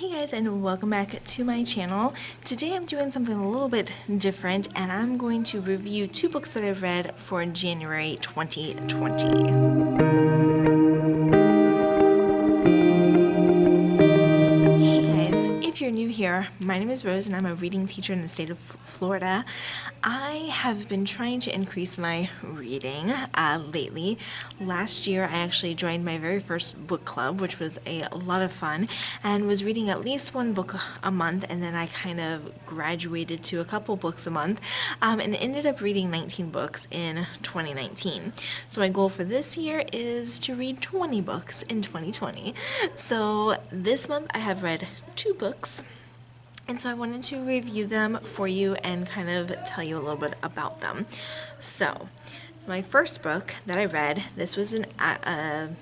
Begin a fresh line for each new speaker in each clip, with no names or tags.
Hey guys, and welcome back to my channel. Today I'm doing something a little bit different, and I'm going to review two books that I've read for January 2020. If you're new here, my name is Rose and I'm a reading teacher in the state of Florida. I have been trying to increase my reading lately. Last year I actually joined my very first book club, which was a lot of fun, and was reading at least one book a month, and then I kind of graduated to a couple books a month and ended up reading 19 books in 2019. So my goal for this year is to read 20 books in 2020. So this month I have read 2 books, and so I wanted to review them for you and kind of tell you a little bit about them. So my first book that I read, this was not an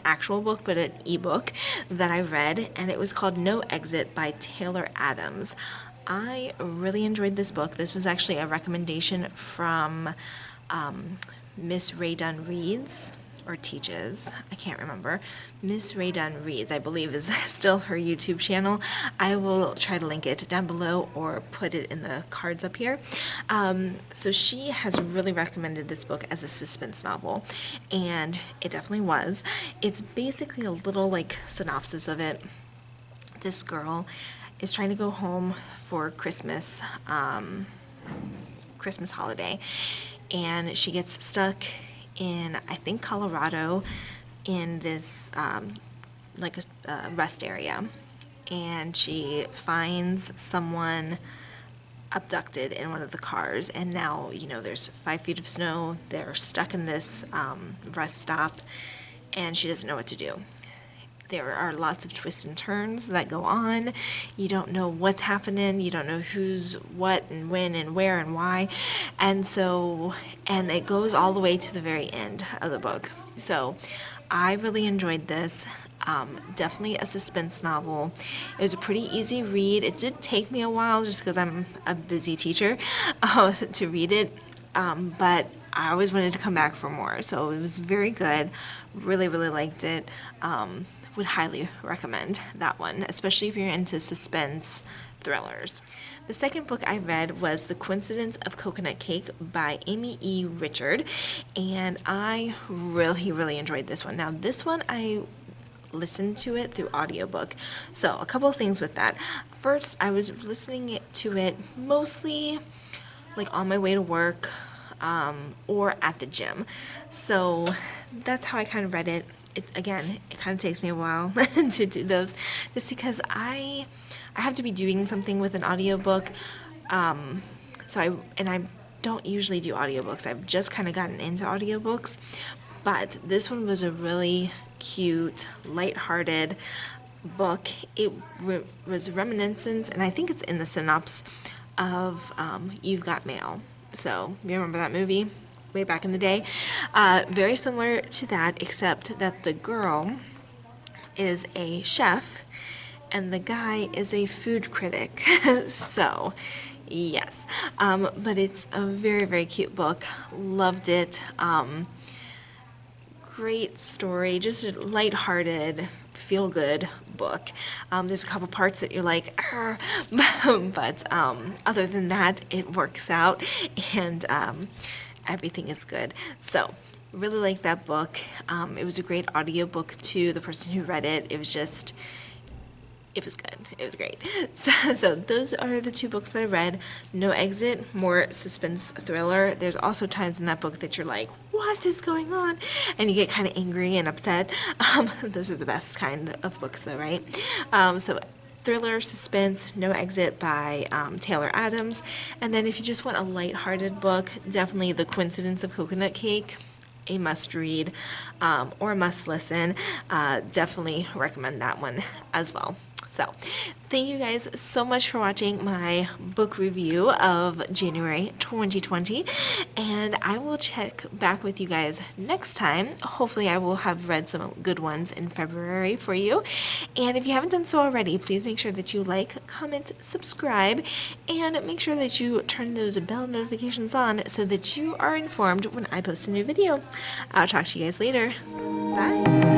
actual book, but an ebook that I read, and it was called No Exit by Taylor Adams. I really enjoyed this book. This was actually a recommendation from Miss Ray Dunn Reads, or teaches, I can't remember. Miss Ray Dunn Reads, I believe, is still her YouTube channel. I will try to link it down below or put it in the cards up here. So she has really recommended this book as a suspense novel, and it definitely was. It's basically a little like synopsis of it. This girl is trying to go home for Christmas holiday, and she gets stuck in, I think, Colorado, in this like a rest area, and she finds someone abducted in one of the cars, and now, you know, there's 5 feet of snow, they're stuck in this rest stop, and she doesn't know what to do. There are lots of twists and turns that go on. You don't know what's happening. You don't know who's what and when and where and why. And it goes all the way to the very end of the book. So I really enjoyed this. Definitely a suspense novel. It was a pretty easy read. It did take me a while just because I'm a busy teacher to read it. But I always wanted to come back for more. So it was very good. Really, really liked it. Would highly recommend that one, especially if you're into suspense thrillers. The second book I read was The Coincidence of Coconut Cake by Amy E. Richard, and I really, really enjoyed this one. Now, this one I listened to it through audiobook. So a couple of things with that. First, I was listening to it mostly like on my way to work or at the gym. So that's how I kind of read it. Again, it kind of takes me a while to do those, just because I have to be doing something with an audiobook. So I don't usually do audiobooks. I've just kind of gotten into audiobooks, but this one was a really cute, lighthearted book. It was reminiscent, and I think it's in the synopsis of You've Got Mail. So you remember that movie? Way back in the day. Very similar to that, except that the girl is a chef and the guy is a food critic. So yes, but it's a very, very cute book. Loved it. Great story, just a lighthearted, feel-good book. There's a couple parts that you're like, but other than that, it works out, and everything is good. So really like that book. It was a great audiobook too. The person who read it, it was good. It was great. So those are the 2 books that I read. No Exit, more suspense thriller. There's also times in that book that you're like, what is going on? And you get kind of angry and upset. Those are the best kind of books though, right? So thriller, suspense, No Exit by Taylor Adams. And then if you just want a lighthearted book, definitely The Coincidence of Coconut Cake, a must read or a must listen. Definitely recommend that one as well. So thank you guys so much for watching my book review of January 2020, and I will check back with you guys next time. Hopefully I will have read some good ones in February for you, and if you haven't done so already, please make sure that you like, comment, subscribe, and make sure that you turn those bell notifications on so that you are informed when I post a new video. I'll talk to you guys later. Bye!